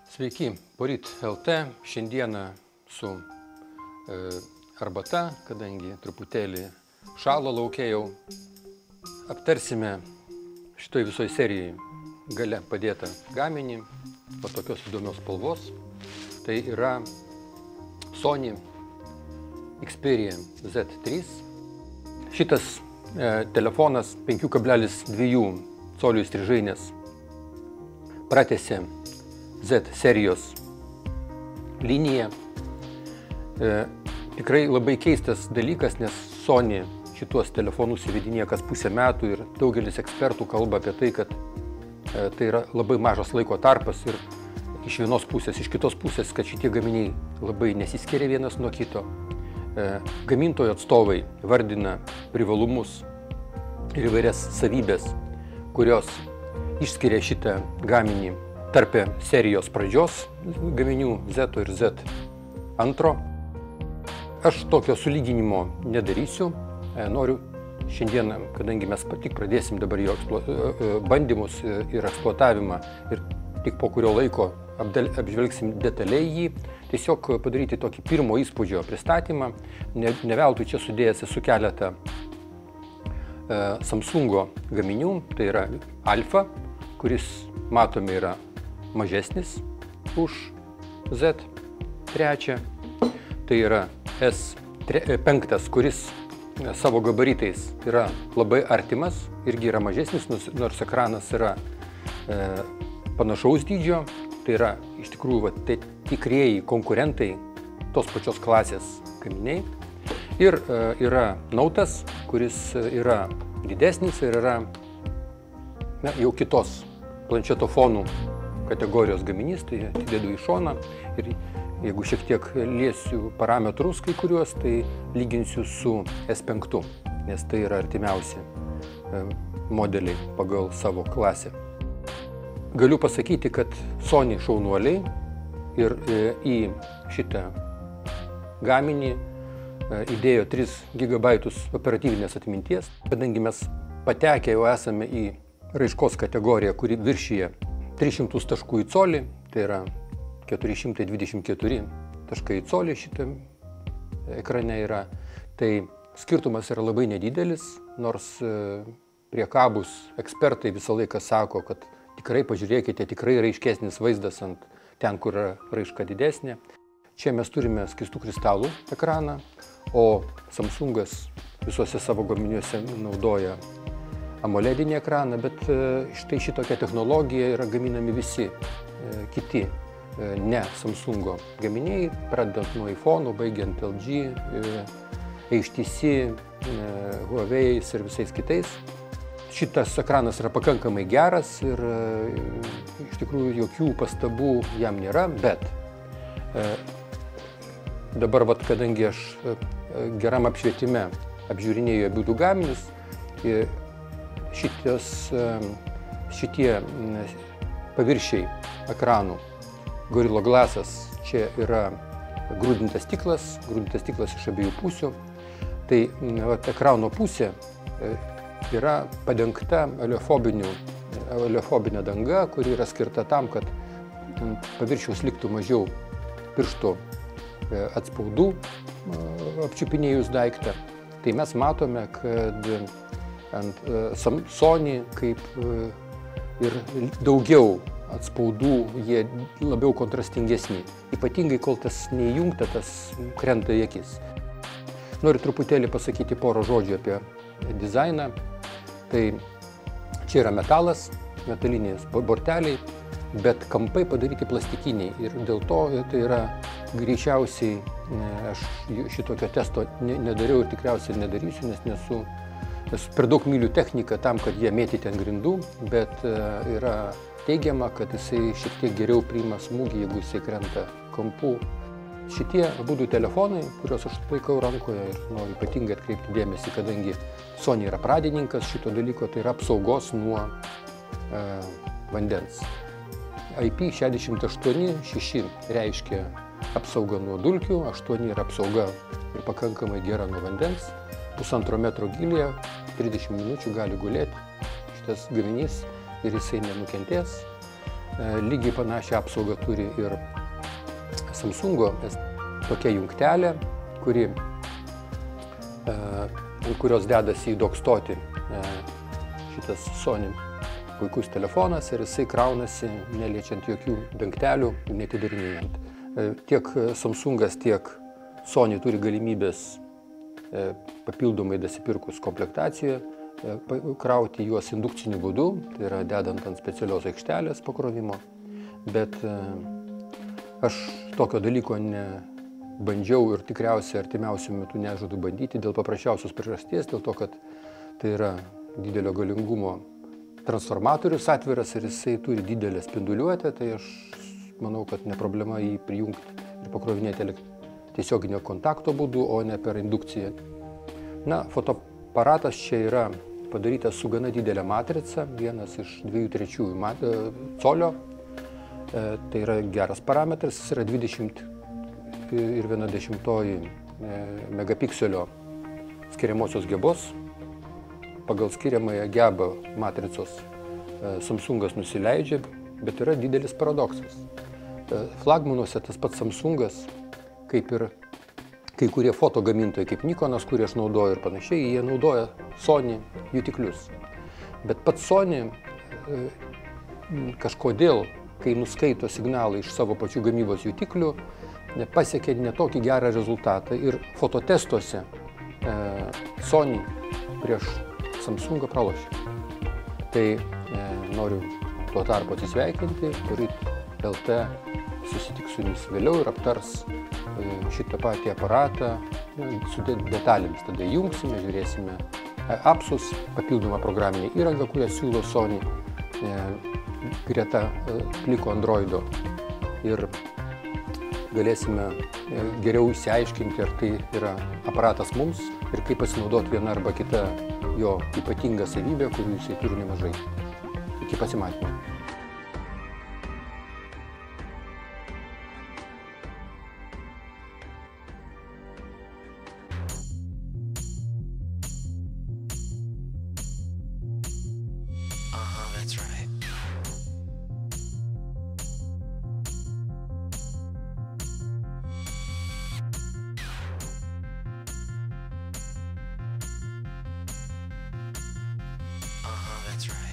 Sveiki, Poryt LT. Šiandieną su arbata, kadangi truputėlį šalo lauke jau. Aptarsime šitoj visoj serijai gale padėtą gaminį, po tokios įdomios spalvos. Tai yra Sony Xperia Z3. Šitas telefonas 5,2 colių įstrižainės pratęsė Z serijos liniją. Tikrai labai keistas dalykas, nes Sony šituos telefonus įvedinėja kas pusę metų ir daugelis ekspertų kalba apie tai, kad tai yra labai mažas laiko tarpas ir iš vienos pusės, iš kitos pusės, kad šitie gaminiai labai nesiskiria vienas nuo kito. Gamintojų atstovai vardina privalumus ir įvairias savybės, kurios išskiria šitą gaminį tarp serijos pradžios gaminių Z ir Z2. Aš tokio sulyginimo nedarysiu. Noriu šiandieną, kadangi mes tik pradėsim dabar jo bandymus ir eksploatavimą ir tik po kurio laiko apžvelgsim detaliai jį, tiesiog padaryti tokį pirmo įspūdžio pristatymą. Ne veltui čia sudėjęs esu keletą Samsungo gaminių, tai yra Alpha, kuris matome yra mažesnis už Z3. Tai yra S5, kuris savo gabaritais yra labai artimas, irgi yra mažesnis, nors ekranas yra panašaus dydžio. Tai yra iš tikrųjų tai tikrieji konkurentai tos pačios klasės gaminiai. Ir yra Note'as, kuris yra didesnis ir yra jau kitos planšetofonų kategorijos gaminys, tai atidedu į šoną ir jeigu šiek tiek liesiu parametrus kai kuriuos, tai lyginsiu su S5, nes tai yra artimiausi modeliai pagal savo klasę. Galiu pasakyti, kad Sony šaunuoliai ir į šitą gaminį įdėjo 3 GB operatyvinės atminties, kadangi mes patekę jau esame į raiškos kategoriją, kuri viršyje 300 taškų į colį, tai yra 424 taškai į colį šitam ekrane yra. Tai skirtumas yra labai nedidelis, nors priekabūs ekspertai visą laiką sako, kad tikrai pažiūrėkite, tikrai raiškesnis vaizdas ant ten, kur yra raiška didesnė. Čia mes turime skystų kristalų ekraną, o Samsungas visuose savo gaminiuose naudoja AMOLEDinį ekraną, bet štai šitokia technologija yra gaminami visi kiti ne Samsungo gaminiai, pradedant nuo iPhone'ų, baigiant LG, HTC, Huawei ir visais kitais. Šitas ekranas yra pakankamai geras ir iš tikrųjų jokių pastabų jam nėra, bet dabar, kadangi aš geram apšvietime apžiūrinėju abudu gaminius, šitie paviršiai ekranų, Gorilla Glass'as, čia yra grūdintas stiklas iš abiejų pusių. Tai ekrano pusė yra padengta oleofobinė danga, kuri yra skirta tam, kad paviršiaus liktų mažiau piršto atspaudų apčiupinėjus daiktą. Tai mes matome, kad ant Sony kaip ir daugiau atspaudų, jie labiau kontrastingesni. Ypatingai, kol tas neįjungta, tas krenta į akis. Noriu truputėlį pasakyti porą žodžių apie dizainą. Tai čia yra metalas, metaliniai borteliai, bet kampai padaryti plastikiniai. Ir dėl to tai yra greičiausiai, aš šitokio testo nedariau ir tikriausiai nedarysiu, nes nesu per daug myliu techniką tam, kad jie mėtyti ant grindų, bet yra teigiama, kad jisai šiek tiek geriau priima smūgį, jeigu jisai krenta kampu. Šitie abudu telefonai, kuriuos aš laikau rankoje ir noriu ypatingai atkreipti dėmesį, kadangi Sony yra pradininkas šito dalyko, tai yra apsaugos nuo vandens. IP68-6 reiškia apsauga nuo dulkių, 8 yra apsauga ir pakankamai gera nuo vandens. 1,5 metro gylyje, 30 minučių gali gulėti šitas gaminys ir jisai nenukentės. Lygiai panašią apsaugą turi ir Samsungo tokia jungtelė, kurios dedasi į dockstotį šitas Sony puikus telefonas ir jisai kraunasi neliečiant jokių dangtelių ir neatidarinėjant. Tiek Samsungas, tiek Sony turi galimybės papildomai dasipirkus komplektacijoje krauti juos indukciniu būdu, tai yra dedant ant specialios aikštelės pakrovimo, bet aš tokio dalyko nebandžiau ir tikriausiai artimiausiu metu nežadu bandyti dėl paprasčiausios priežasties, dėl to, kad tai yra didelio galingumo transformatorius atviras ir jisai turi didelę spinduliuotę, tai aš manau, kad ne problema jį prijungti ir pakrovinėti tiesioginio kontakto būdu, o ne per indukciją. Na, fotoaparatas čia yra padarytas su gana didelė matrica, 1/2/3 colio. Tai yra geras parametras, jis yra 20,1 megapikselio skiriamosios gebos. Pagal skiriamąją gebą matricos Samsungas nusileidžia, bet yra didelis paradoksas. Flagmanuose tas pats Samsungas, kaip ir kai kurie foto gamintojai, kaip Nikonas, kurį aš naudoju ir panašiai, jie naudoja Sony jutiklius. Bet pats Sony kažkodėl, kai nuskaito signalą iš savo pačių gamybos jutiklių, pasiekė netokį gerą rezultatą ir fototestuose Sony prieš Samsungą pralošė. Tai noriu tuo tarpu atsisveikinti, poryt LT susitiks su jumis vėliau ir aptars šitą patį aparatą su detalėmis. Tada jungsime, žiūrėsime apsus, papildomą programinę įrangą, kurią siūlo Sony greta pliko Androido. Ir galėsime geriau išsiaiškinti, ar tai yra aparatas mums ir kaip pasinaudoti vieną arba kitą jo ypatingą savybę, kurių jisai turi nemažai. Iki pasimatymo. That's right. That's right.